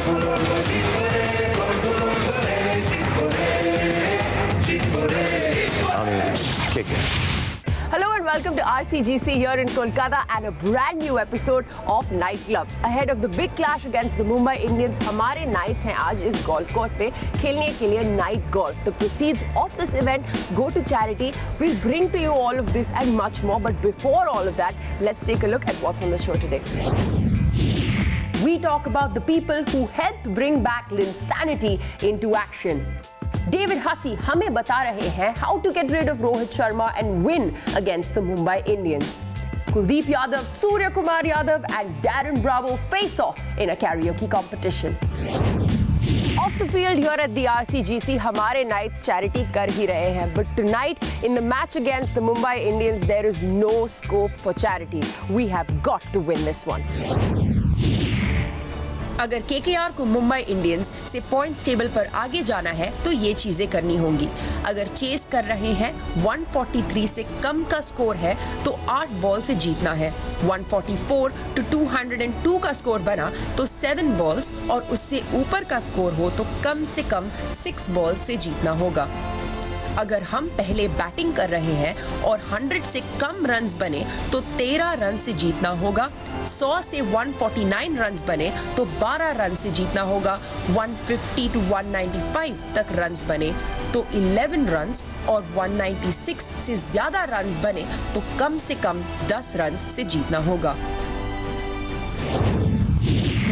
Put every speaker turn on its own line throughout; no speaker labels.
Kick it.
Hello and welcome to RCGC here in Kolkata and a brand new episode of Night Club. Ahead of the big clash against the Mumbai Indians, हमारे Knights हैं आज इस golf course पे खेलने के लिए night golf. The proceeds of this event go to charity. We'll bring to you all of this and much more. But before all of that, let's take a look at what's on the show today. We talk about the people who helped bring back Linsanity into action. David Hussey हमें बता रहे हैं how to get rid of Rohit Sharma and win against the Mumbai Indians. Kuldeep Yadav, Surya Kumar Yadav and Darren Bravo face off in a karaoke competition. Off the field here at the RCGC, हमारे Knights charity कर ही रहे हैं. But tonight in the match against the Mumbai Indians, there is no scope for charity. We have got to win this one. अगर KKR को Mumbai Indians से points table पर आगे जाना है तो ये चीजें करनी होंगी. अगर चेस कर रहे हैं 143 से कम का स्कोर है तो 8 बॉल से जीतना है. 144 to 202 का स्कोर बना तो 7 बॉल्स और उससे ऊपर का स्कोर हो तो कम से कम 6 बॉल से जीतना होगा. अगर हम पहले बैटिंग कर रहे हैं और 100 से कम रन्स बने तो 13 रन से जीतना होगा. 100 से 149 रन्स बने तो 12 रन से जीतना होगा. 150 to 195 तक रन्स बने तो 11 रन्स और 196 से ज्यादा रन्स बने तो कम से कम 10 रन्स से जीतना होगा.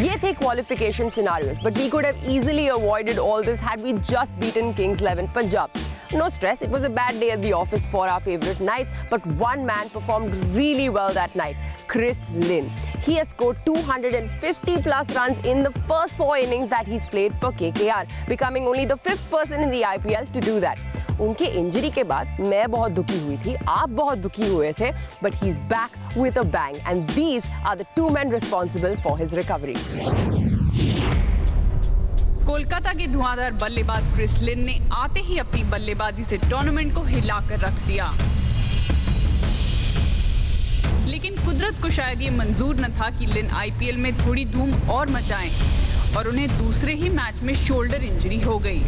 ये थे qualification scenarios, but we could have easily avoided all this had we just beaten Kings 11 Punjab. No stress, it was a bad day at the office for our favorite Knights, but one man performed really well that night, Chris Lynn. He has scored 250 plus runs in the first 4 innings that he's played for KKR, becoming only the 5th person in the IPL to do that. उनके injury के बाद मैं बहुत दुखी हुई थी, आप बहुत दुखी हुए थे, but he's back with a bang and these are the 2 men responsible for his recovery.
Kolkata के धुआंधार बल्लेबाज क्रिस लिन ने आते ही अपनी बल्लेबाजी से टूर्नामेंट को हिलाकर रख दिया. लेकिन कुदरत को शायद ये मंजूर न था कि लिन आईपीएल में थोड़ी धूम और मचाएं और उन्हें दूसरे ही मैच में शोल्डर इंजरी हो गई.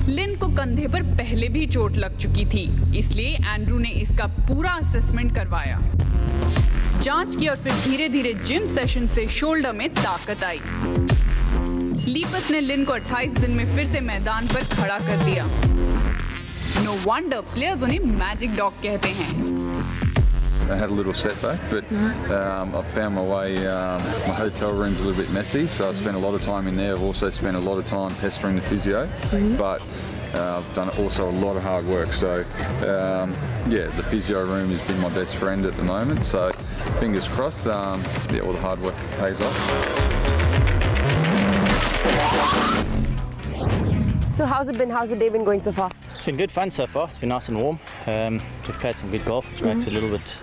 लिन को कंधे पर पहले भी चोट लग चुकी थी, इसलिए एंड्रू ने इसका पूरा असेसमेंट करवाया, जांच की और फिर धीरे धीरे जिम सेशन से शोल्डर में ताकत आई. लीपस ने लिन को 28 दिन में फिर से मैदान पर खड़ा कर दिया. नो वंडर प्लेयर्स उन्हें मैजिक डॉग कहते हैं.
I had a little setback, but I found my way. My hotel room's a little bit messy, so I spent a lot of time in there. I've also spent a lot of time pestering the physio, but I've done also a lot of hard work. So yeah, the physio room has been my best friend at the moment. So fingers crossed. Yeah, all the hard work pays off.
So how's it been? How's the day been going so far?
It's been good fun so far. It's been nice and warm. We've played some good golf, which makes it a little bit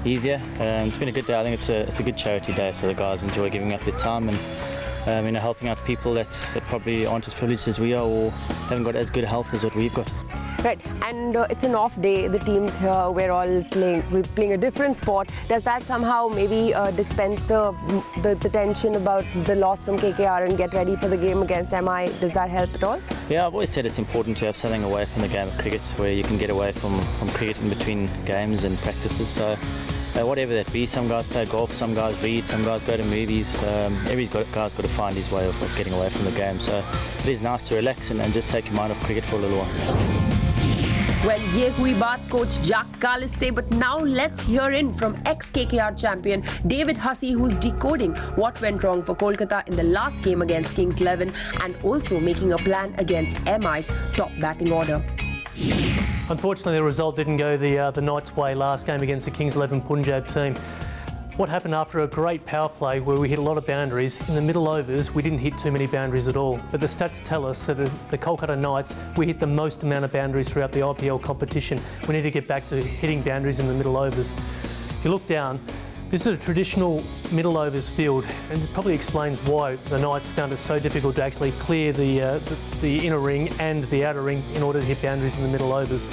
easier. It's been a good day. I think it's a good charity day, so the guys enjoy giving up their time and helping out people that probably aren't as privileged as we are or haven't got as good health as what we've got.
Right, and it's an off day. The teams here, we're all playing a different sport. Does that somehow maybe dispense the tension about the loss from KKR and get ready for the game against MI? Does that help at all?
Yeah, I've always said it's important to have something away from the game of cricket, where you can get away from cricket in between games and practices. So whatever that be, some guys play golf, some guys read, some guys go to movies. Every guy's got to find his way of getting away from the game. So it is nice to relax and just take your mind off cricket for a little while.
Well, ये हुई बात coach Jack Kallis से, but now let's hear in from ex-KKR champion David Hussey, who's decoding what went wrong for Kolkata in the last game against Kings 11 and also making a plan against MI's top batting order.
Unfortunately, the result didn't go the Knights' way last game against the Kings 11 Punjab team. What happened after a great power play where we hit a lot of boundaries, in the middle overs we didn't hit too many boundaries at all. But the stats tell us that the Kolkata Knights, we hit the most amount of boundaries throughout the IPL competition. We need to get back to hitting boundaries in the middle overs. If you look down, this is a traditional middle overs field, and it probably explains why the Knights found it so difficult to actually clear the inner ring and the outer ring in order to hit boundaries in the middle overs.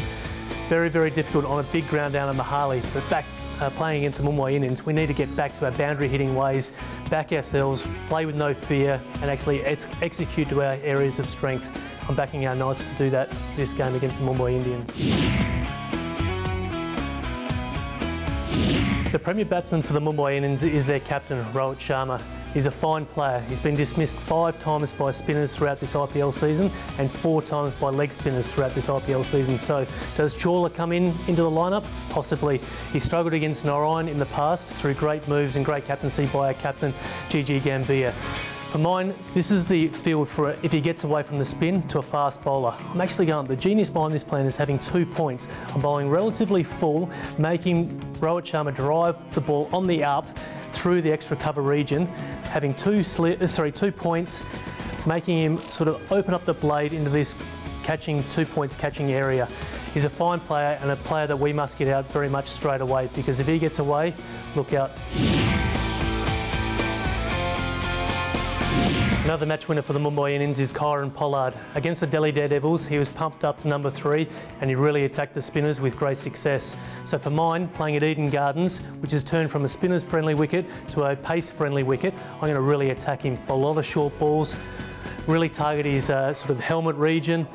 Very, very difficult on a big ground down at Mohali, but back playing against the Mumbai Indians, we need to get back to our boundary hitting ways, back ourselves, play with no fear, and actually execute to our areas of strength. I'm backing our Knights to do that this game against the Mumbai Indians. The premier batsman for the Mumbai Indians is their captain, Rohit Sharma. He's a fine player. He's been dismissed 5 times by spinners throughout this IPL season and 4 times by leg spinners throughout this IPL season. So does Chawla come into the lineup? Possibly. He struggled against Narayan in the past through great moves and great captaincy by our captain, Gigi Gambhir. For mine, this is the field for if he gets away from the spin to a fast bowler. I'm actually going, the genius behind this plan is having 2 points. I'm bowling relatively full, making Rohit Sharma drive the ball on the up through the extra cover region, having 2 points, making him sort of open up the blade into this 2 points catching area. He's a fine player and a player that we must get out very much straight away, because if he gets away, look out. Another match winner for the Mumbai Indians is Kieron Pollard. Against the Delhi Daredevils, he was pumped up to number 3 and he really attacked the spinners with great success. So for mine, playing at Eden Gardens, which has turned from a spinner's friendly wicket to a pace friendly wicket, I'm going to really attack him. A lot of short balls, really target his sort of helmet region,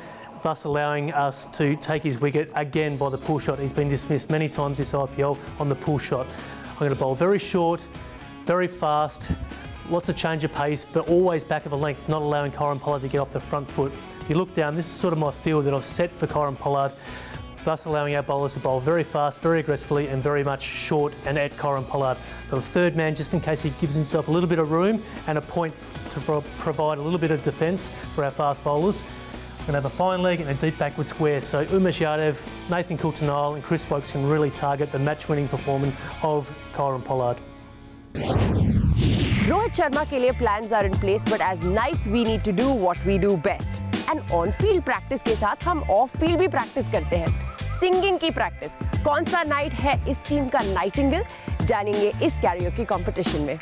thus allowing us to take his wicket again by the pull shot. He's been dismissed many times this IPL on the pull shot. I'm going to bowl very short, very fast, lots of change of pace, but always back of a length, not allowing Kieron Pollard to get off the front foot. If you look down, this is sort of my field that I've set for Kieron Pollard, thus allowing our bowlers to bowl very fast, very aggressively, and very much short and at Kieron Pollard. Got a third man just in case he gives himself a little bit of room, and a point to provide a little bit of defence for our fast bowlers. We're going to have a fine leg and a deep backward square, so Umesh Yadav, Nathan Coulter-Nile and Chris Woakes can really target the match-winning performance of Kieron Pollard.
Rohit Sharma के लिए plans are in place, but as Knights we need to do what we do best. And on-field practice के साथ हम off-field भी practice करते हैं. Singing की practice. कौन सा Knight है इस टीम का Nightingale? जानेंगे इस karaoke competition में.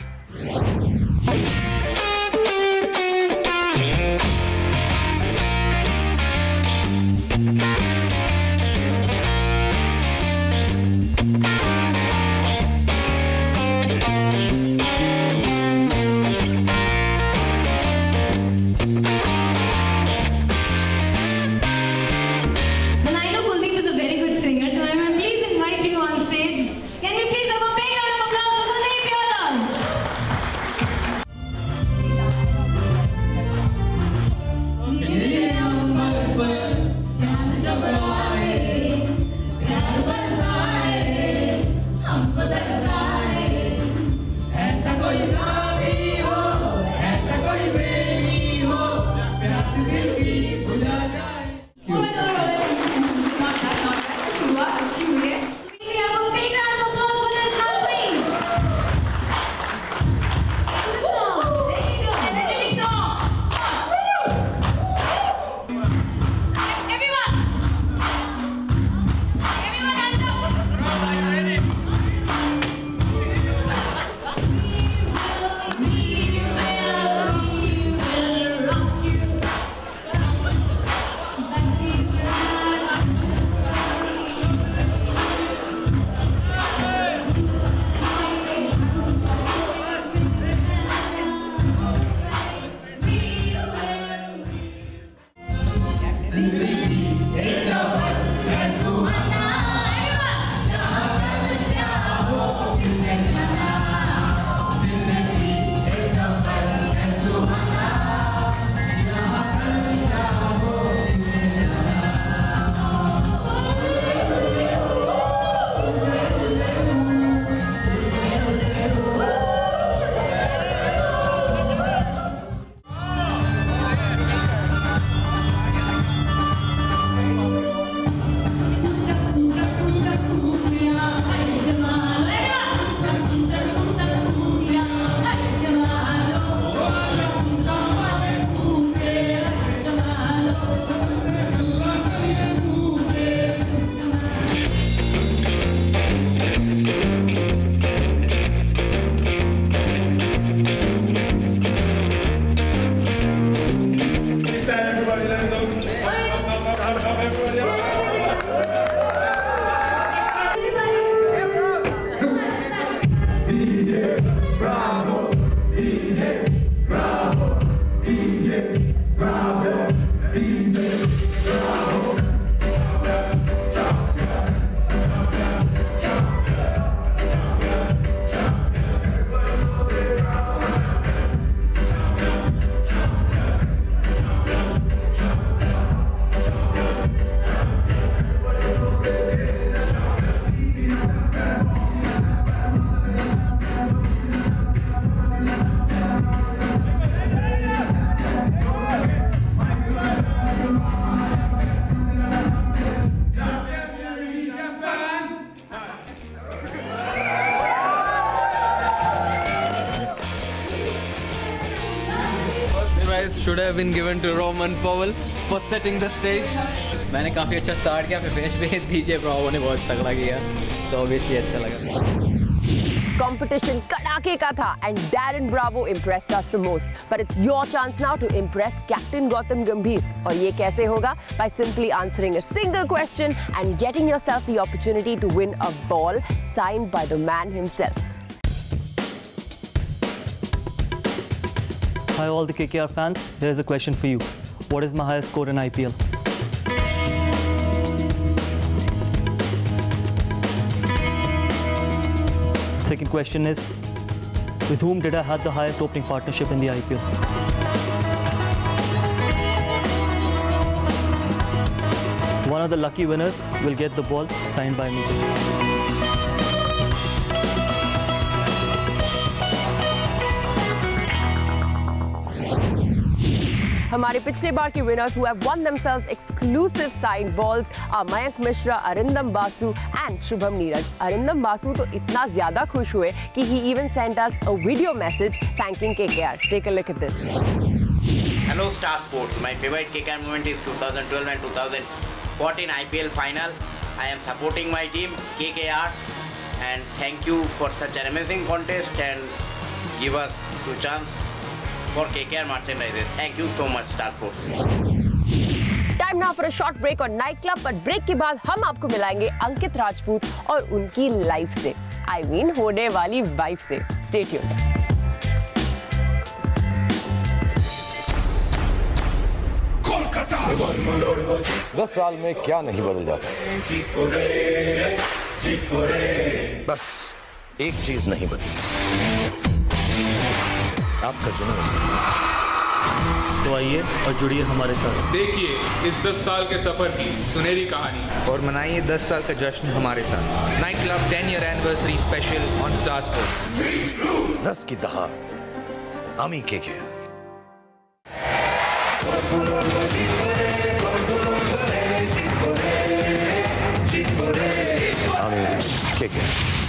prize should have been given to Roman Powell for setting the stage.
मैंने काफ़ी अच्छा स्टार्ट किया, फिर बेंच पे डीजे ब्रावो ने बहुत तगड़ा किया, सो ऑब्वियसली अच्छा लगा।
Competition कड़ाके का था and Darren Bravo impressed us the most. But it's your chance now to impress Captain Gautam Gambhir. और ये कैसे होगा? By simply answering a single question and getting yourself the opportunity to win a ball signed by the man himself.
Hi all the KKR fans, here's a question for you. What is my highest score in IPL? Second question is, with whom did I have the highest opening partnership in the IPL? One of the lucky winners will get the ball signed by me.
हमारे पिछले बार के winners who have won themselves exclusive signed balls are Mayank Mishra, Arindam Basu and Shubham Neeraj. Arindam Basu तो इतना ज़्यादा खुश हुए कि he even sent us a video message thanking KKR. Take a look at this.
Hello Star Sports. My favorite KKR moment is 2012 and 2014 IPL final. I am supporting my team KKR and thank you for such an amazing contest and give us two chance for KKR merchandises. Thank you so much Star Sports.
Time now for a short break on Night Club, but break के बाद हम आपको मिलाएंगे अंकित राजपूत और उनकी life से, I mean होने वाली वाइफ से. Stay tuned.
10 साल में क्या नहीं बदल जाता, बस एक चीज नहीं बदली, आपका जुनून।
तो आइए और जुड़िए हमारे साथ।
देखिए इस 10 साल के सफर की सुनहरी कहानी
और मनाइए 10 साल का जश्न हमारे साथ। Night club 10-year anniversary special on star sports.
10 की दहाड़ आमी KKR। KKR।